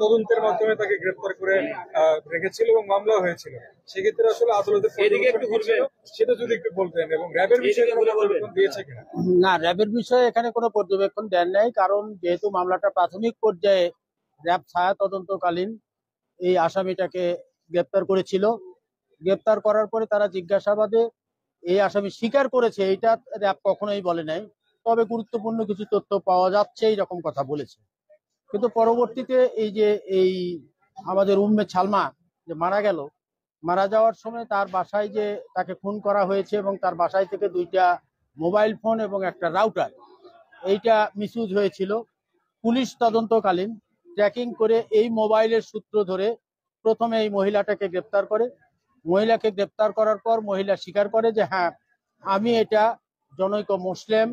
তদন্তের মাধ্যমে তাকে গ্রেফতার করে রেখেছিল এবং মামলা হয়েছিল। সেক্ষেত্রে আসলে আদালতের সেটা যদি একটু বলতেন, এবং র্যাবের বিষয়ে পর্যবেক্ষণ দিয়েছে কিনা? না, র্যাবের বিষয়ে এখানে কোনো পর্যবেক্ষণ দেন নাই, কারণ যেহেতু মামলাটা প্রাথমিক পর্যায়ে র্যাব ছায়া তদন্তকালীন এই আসামিটাকে গ্রেপ্তার করেছিল। গ্রেপ্তার করার পরে তারা জিজ্ঞাসাবাদে এই আসামি স্বীকার করেছে, এইটা র্যাব কখনোই বলে নাই। তবে গুরুত্বপূর্ণ কিছু তথ্য পাওয়া যাচ্ছে এইরকম কথা বলেছে। কিন্তু পরবর্তীতে এই যে আমাদের উম্মে সালমা যে মারা গেল, মারা যাওয়ার সময় তার বাসায় যে তাকে খুন করা হয়েছে এবং তার বাসায় থেকে 2টা মোবাইল ফোন এবং একটা রাউটার এইটা মিসইউজ হয়েছিল। পুলিশ তদন্তকালীন ট্র্যাকিং করে এই মোবাইলের সূত্র ধরে প্রথমে এই মহিলাটাকে গ্রেপ্তার করে। মহিলাকে গ্রেপ্তার করার পর মহিলা স্বীকার করে যে হ্যাঁ, আমি এটা জনৈক মুসলিম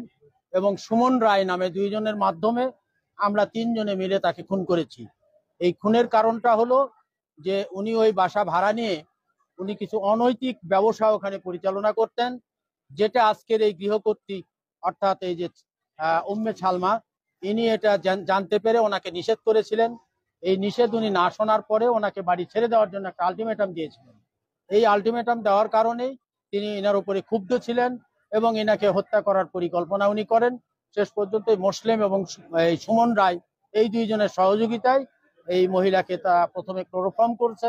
এবং সুমন রায় নামে 2 জনের মাধ্যমে আমরা 3 জনে মিলে তাকে খুন করেছি। এই খুনের কারণটা হলো যে উনি ওই বাসা ভাড়া নিয়ে উনি কিছু অনৈতিক ব্যবসা ওখানে পরিচালনা করতেন, যেটা আজকের এই গৃহকর্ত্রী অর্থাৎ এই যে উম্মে সালমা, ইনি এটা জানতে পেরে ওনাকে নিষেধ করেছিলেন। এই নিষেধ উনি না শোনার পরে ওনাকে বাড়ি ছেড়ে দেওয়ার জন্য একটা আলটিমেটাম দিয়েছিলেন। এই আলটিমেটাম দেওয়ার কারণেই তিনি এনার উপরে ক্ষুব্ধ ছিলেন এবং এনাকে হত্যা করার পরিকল্পনা উনি করেন। শেষ পর্যন্ত মুসলিম এবং এই সুমন রায় এই 2 জনের সহযোগিতায় এই মহিলাকে তা প্রথমে ক্লোরোফর্ম করছে,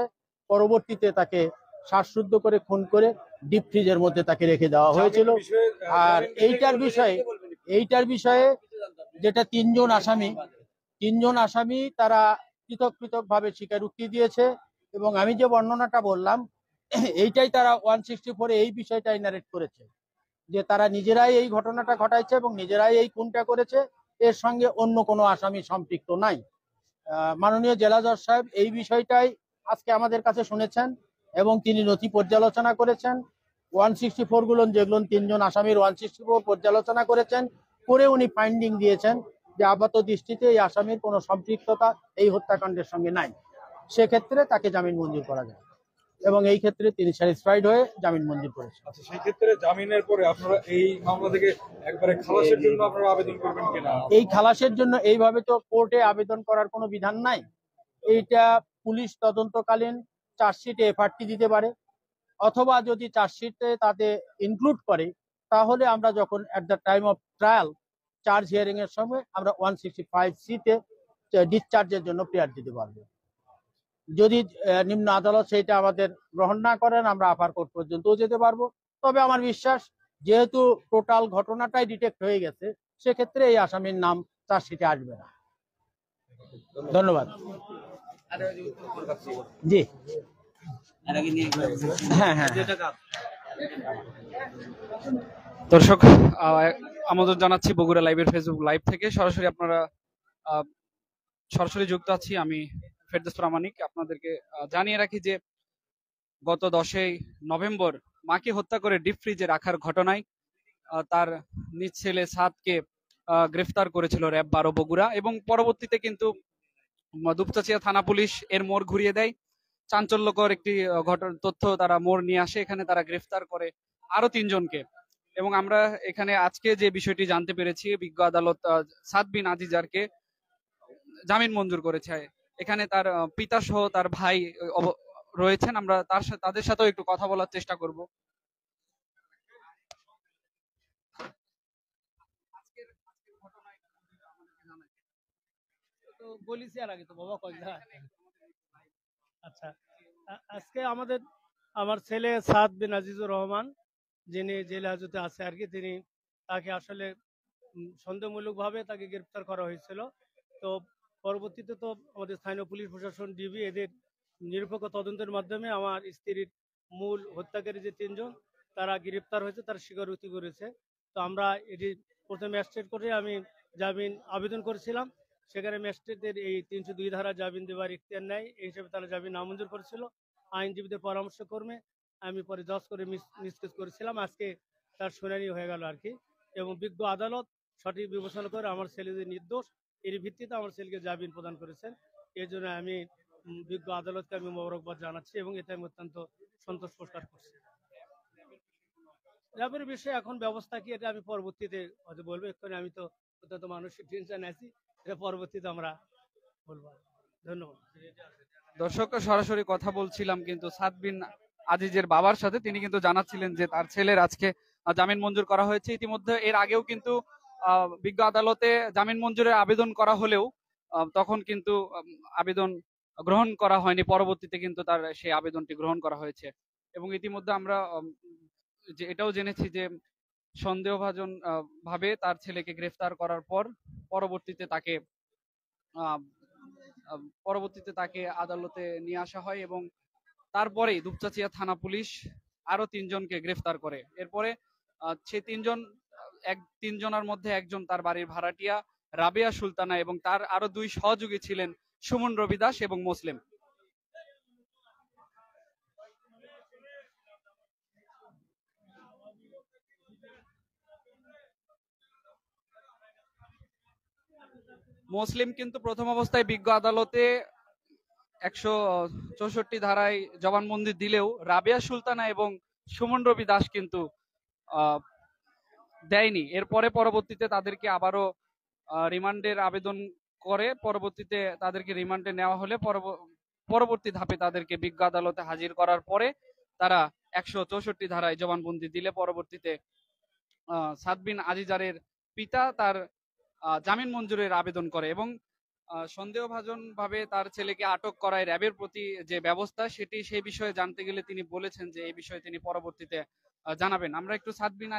পরবর্তীতে তাকে শ্বাসরুদ্ধ করে খুন করে ডিপ ফ্রিজের মধ্যে তাকে রেখে দেওয়া হয়েছিল। আর এইটার বিষয়ে যেটা 3 জন আসামি তারা পৃথক পৃথক ভাবে স্বীকারোক্তি দিয়েছে, এবং আমি যে বর্ণনাটা বললাম এইটাই তারা 164 এই বিষয়টাই নারেট করেছে যে তারা নিজেরাই এই ঘটনাটা ঘটাইছে এবং নিজেরাই এই খুনটা করেছে, এর সঙ্গে অন্য কোনো আসামি সম্পৃক্ত নাই। মাননীয় জেলা জজ সাহেব এই বিষয়টাই আজকে আমাদের কাছে শুনেছেন এবং তিনি নথি পর্যালোচনা করেছেন। 164 গুলো যেগুলো 3 জন আসামির 164 পর্যালোচনা করেছেন, করে উনি ফাইন্ডিং দিয়েছেন যে আপাত দৃষ্টিতে এই আসামির কোনো সম্পৃক্ততা এই হত্যাকাণ্ডের সঙ্গে নাই। সেক্ষেত্রে তাকে জামিন মঞ্জুর করা যায় এবং এই ক্ষেত্রে তিনি স্যাটিসফাইড হয়ে জামিন মঞ্জুর করেছেন। আচ্ছা, সেই ক্ষেত্রে জামিনের পরে আপনারা এই মামলা থেকে একবারে খালাসের জন্য আপনারা আবেদন করবেন কিনা? এই খালাসের জন্য এইভাবে তো কোর্টে আবেদন করার কোনো বিধান নাই। এইটা পুলিশ তদন্তকালীন চার্জশিটে এফআরটি দিতে পারে, অথবা যদি চার্জশিটে তাতে ইনক্লুড করে তাহলে আমরা যখন at the time of trial charge hearing এর সময় আমরা 165C তে ডিসচার্জের জন্য প্রেয়ার দিতে পারবো। যদি নিম্ন আদালত সেটা আমাদের গ্রহণ না করেন আমরা আপার কোর্ট পর্যন্তও যেতে পারবো। তবে আমার বিশ্বাস যেহেতু টোটাল ঘটনাটাই ডিটেক্ট হয়ে গেছে, সেক্ষেত্রে এই আসামির নাম চার্জশিটে আসবে না। ধন্যবাদ। জি হ্যাঁ হ্যাঁ। দর্শক, আমন্ত্রণ জানাচ্ছি বগুড়া লাইভের ফেসবুক লাইভ থেকে সরাসরি আপনারা সরাসরি যুক্ত আছি। আমি ফেরদৌস প্রামাণিক। আপনাদেরকে জানিয়ে রাখি যে গত 10ই নভেম্বর মাকে হত্যা করে ডিপ ফ্রিজে রাখার ঘটনায় তার নিজ ছেলে সাদকে গ্রেফতার করেছিল র্যাব 12 বগুড়া, এবং পরবর্তীতে কিন্তু দুপচাচিয়া থানা পুলিশ এর মোড় ঘুরিয়ে দেয়। চাঞ্চল্যকর একটি তথ্য তারা মোড় নিয়ে আসে, এখানে তারা গ্রেফতার করে আরো 3 জনকে। এবং আমরা এখানে আজকে যে বিষয়টি জানতে পেরেছি, বিজ্ঞ আদালত সাদ বিন আজিজারকে জামিন মঞ্জুর করেছে। এখানে তার পিতা সহ তার ভাই রয়েছেন, আমরা তাদের সাথেও একটু কথা বলার চেষ্টা করব। আচ্ছা, আজকে আমার ছেলে সাদ বিন আজিজুর রহমান, যিনি জেলে হাজতে আছে আর কি, তাকে আসলে সন্দেহমূলকভাবে তাকে গ্রেপ্তার করা হয়েছিল। তো পরবর্তীতে তো আমাদের স্থানীয় পুলিশ প্রশাসন ডিবি এদের নিরপেক্ষ তদন্তের মাধ্যমে আমার স্ত্রীর মূল হত্যাকারী যে 3 জন তারা গ্রেপ্তার হয়েছে, তারা স্বীকারোক্তি করেছে। তো আমরা এটি প্রথমে ম্যাজিস্ট্রেট করে আমি জামিন আবেদন করেছিলাম, সেখানে ম্যাজিস্ট্রেটদের এই 302 ধারা জামিন দেওয়ার ইখতিয়ার নেই, এই হিসেবে তারা জামিন নামঞ্জুর করেছিল। আইনজীবীদের পরামর্শ ক্রমে আমি পরে জজ করে মিসকেস করেছিলাম। আজকে তার শুনানি হয়ে গেল আর কি, এবং বিজ্ঞ আদালত সঠিক বিবেচনা করে আমার ছেলে যে নির্দোষ এর ভিত্তিতে আমার ছেলেকে জামিন প্রদান করেছেন। এই জন্য আমি বিজ্ঞ আদালতকে আমি মোবারকবাদ জানাচ্ছি এবং এতে আমি অত্যন্ত সন্তোষ প্রকাশ করছি। র্যাবের বিষয়ে এখন ব্যবস্থা কি এটা আমি পরবর্তীতে হয়তো বলবো, এক্ষুনি আমি তো অত্যন্ত মানসিক টেনশন আছি, এটা পরবর্তীতে আমরা বলবো। ধন্যবাদ। দর্শক, সরাসরি কথা বলছিলাম কিন্তু সাদ বিন আজিজের বাবার সাথে। তিনি কিন্তু জানাচ্ছিলেন যে তার ছেলের আজকে জামিন মঞ্জুর করা হয়েছে। ইতিমধ্যে এর আগেও কিন্তু বিজ্ঞ আদালতে জামিন মঞ্জুরের আবেদন করা হলেও তখন কিন্তু আবেদন গ্রহণ করা হয়নি। পরবর্তীতে কিন্তু তার সেই আবেদনটি গ্রহণ করা হয়েছে। এবং ইতিমধ্যে আমরা যে এটাও জেনেছি যে সন্দেহভাজন ভাবে তার ছেলেকে গ্রেফতার করার পর পরবর্তীতে তাকে আহ, পরবর্তীতে তাকে আদালতে নিয়ে আসা হয় এবং তারপরেই দুপচাঁচিয়া থানা পুলিশ আরো 3 জনকে গ্রেফতার করে। এরপরে সেই তিনজনের মধ্যে একজন তার বাড়ির ভাড়াটিয়া রাবেয়া সুলতানা এবং তার আরো 2 সহযোগী ছিলেন সুমন রবি দাস এবং মুসলিম। মুসলিম কিন্তু প্রথম অবস্থায় বিজ্ঞ আদালতে 164 ধারায় জবানবন্দি দিলেও রাবেয়া সুলতানা এবং সুমন রবি দাস কিন্তু আহ, দেয়নি। এরপরে পরবর্তীতে তাদেরকে আবারও রিমান্ডের আবেদন করে। পরবর্তীতে তাদেরকে রিমান্ডে নেওয়া হলে পরবর্তী ধাপে তাদেরকে বিজ্ঞ আদালতে হাজির করার পরে তারা 164 ধারায় জবানবন্দি দিলে পরবর্তীতে সাদ বিন আজিজারের পিতা তার জামিন মঞ্জুরের আবেদন করে এবং সন্দেহভাজন ভাবে তার ছেলেকে আটক করায় র্যাবের প্রতি যে ব্যবস্থা সেটি সেই বিষয়ে জানতে গেলে তিনি বলেছেন যে এই বিষয়ে তিনি পরবর্তীতে জানাবেন। আমরা একটু সাদ বিন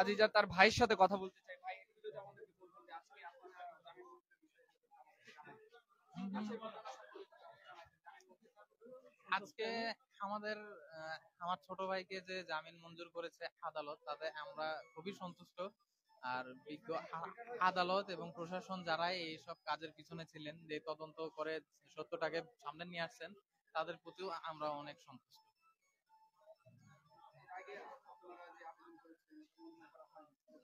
আজিজার তার ভাইয়ের সাথে কথা বলতে চাই। ভাই, একটু যদি আমাদেরকে বলতেন যে আজকে আপনারা জামিন মঞ্জুরের আজকে আমাদের আমার ছোট ভাইকে যে জামিন মঞ্জুর করেছে আদালত, তাতে আমরা খুবই সন্তুষ্ট। আর বিজ্ঞ আদালত এবং প্রশাসন যারাই এইসব কাজের পিছনে ছিলেন, যে তদন্ত করে সত্যটাকে সামনে নিয়ে আসছেন, তাদের প্রতিও আমরা অনেক সন্তুষ্ট।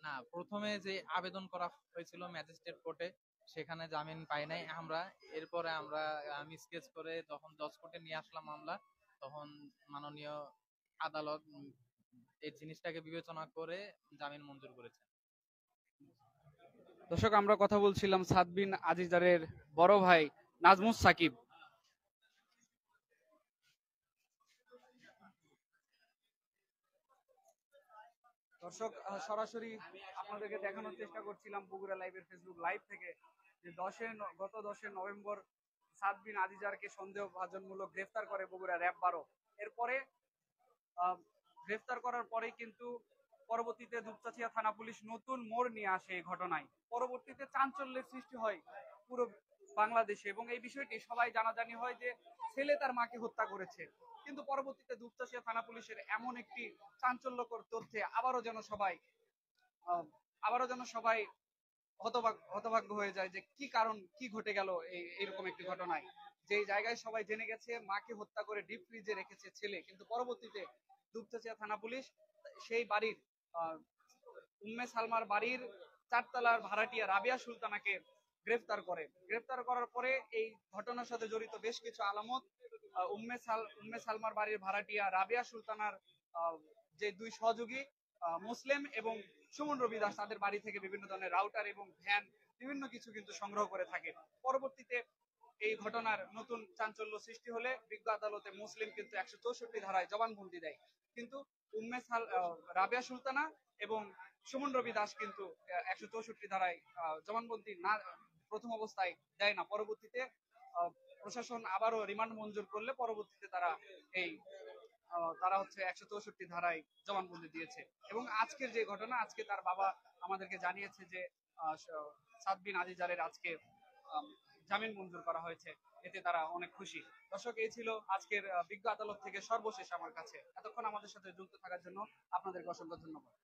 না, প্রথমে যে আবেদন করা হয়েছিল ম্যাজিস্ট্রেট কোর্টে, সেখানে জামিন পাই নাই আমরা। এরপরে আমরা আমি স্কেচ করে যখন জজ কোর্টে নিয়ে আসলাম মামলা, তখন মাননীয় আদালত এই জিনিসটাকে বিবেচনা করে জামিন মঞ্জুর করেছে। দর্শক, আমরা কথা বলছিলাম সাদ বিন আজিজারের বড় ভাই নাজমুস সাকিব। দর্শক, সরাসরি আপনাদেরকে দেখানোর চেষ্টা করছিলাম বগুড়া লাইভের ফেসবুক লাইভ থেকে যে গত 10 নভেম্বর সাদ বিন আজিজারকে সন্দেহভাজনমূলক গ্রেফতার করে বগুড়া র্যাব 12। এরপরে গ্রেফতার করার পরেই কিন্তু পরবর্তীতে দুপচাঁচিয়া থানা পুলিশ নতুন মোড় নিয়ে আসে এই ঘটনায়। পরবর্তীতে চাঞ্চল্যের সৃষ্টি হয় পুরো বাংলাদেশে এবং এই বিষয়টি সবাই জানাজানি হয় যে ছেলে তার মাকে হত্যা করেছে। কিন্তু পরবর্তীতে দুপচাঁচিয়া থানা পুলিশের এমন একটি চাঞ্চল্যকর তথ্যে আবারও যেন সবাই হতভাগ্য হয়ে যায় যে কি কারণ, কি ঘটে গেল এইরকম একটি ঘটনায়। যে জায়গায় সবাই জেনে গেছে মাকে হত্যা করে ডিপ ফ্রিজে রেখেছে ছেলে, কিন্তু পরবর্তীতে দুপচাঁচিয়া থানা পুলিশ সেই বাড়ির উম্মে সালমার বাড়ির 4 তলার ভাড়াটিয়া রাবেয়া সুলতানাকে গ্রেফতার করার পরে এই ঘটনার সাথে জড়িত বেশ কিছু আলামত উম্মে সালমার বাড়ির ভাড়াটিয়া রাবেয়া সুলতানার যে 2 সহযোগী মুসলিম এবং সুমন রবি দাস তাদের বাড়ি থেকে বিভিন্ন ধরনের রাউটার এবং ভ্যান বিভিন্ন কিছু কিন্তু সংগ্রহ করে থাকে। পরবর্তীতে এই ঘটনার নতুন চাঞ্চল্য সৃষ্টি হলে বিজ্ঞ আদালতে মুসলিম কিন্তু 164 ধারায় জবানবন্দি দেয়, কিন্তু রাবেয়া সুলতানা এবং সুমন রবি দাস কিন্তু 164 ধারায় জবানবন্দি না প্রথম অবস্থায় দেয় না। পরবর্তীতে প্রশাসন আবারও রিমান্ড মঞ্জুর করলে পরবর্তীতে তারা হচ্ছে 164 ধারায় জবানবন্দি দিয়েছে। এবং আজকের যে ঘটনা, আজকে তার বাবা আমাদেরকে জানিয়েছে যে সাদ বিন আজিজারের আজকে জামিন মঞ্জুর করা হয়েছে, এতে তারা অনেক খুশি। দর্শক, এই ছিল আজকের বিজ্ঞ আদালত থেকে সর্বশেষ আমার কাছে। এতক্ষণ আমাদের সাথে যুক্ত থাকার জন্য আপনাদেরকে অসংখ্য ধন্যবাদ।